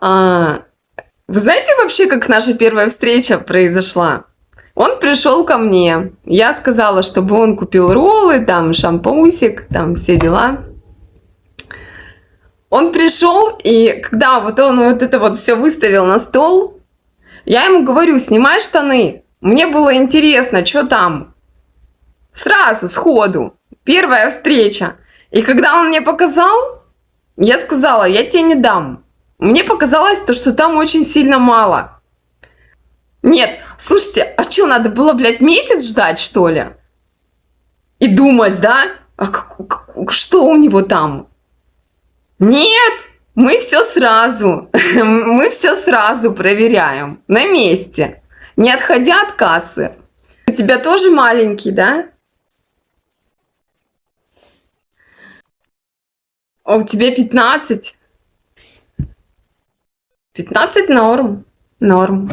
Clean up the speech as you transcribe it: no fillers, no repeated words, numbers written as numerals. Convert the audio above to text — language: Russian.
А, Вы знаете вообще, как наша первая встреча произошла? Он пришел ко мне. Я сказала, чтобы он купил роллы, там шампусик, там все дела. Он пришел, и когда вот он вот это вот все выставил на стол, я ему говорю, снимай штаны. Мне было интересно, что там. Сразу, сходу. Первая встреча. И когда он мне показал, я сказала, я тебе не дам. Мне показалось то, что там очень сильно мало. Нет, слушайте, а что, надо было, блядь, месяц ждать, что ли? И думать, да? Что у него там? Нет, мы все сразу. Мы все сразу проверяем. На месте. Не отходя от кассы. У тебя тоже маленький, да? А у тебя 15? 15 норм. Норм.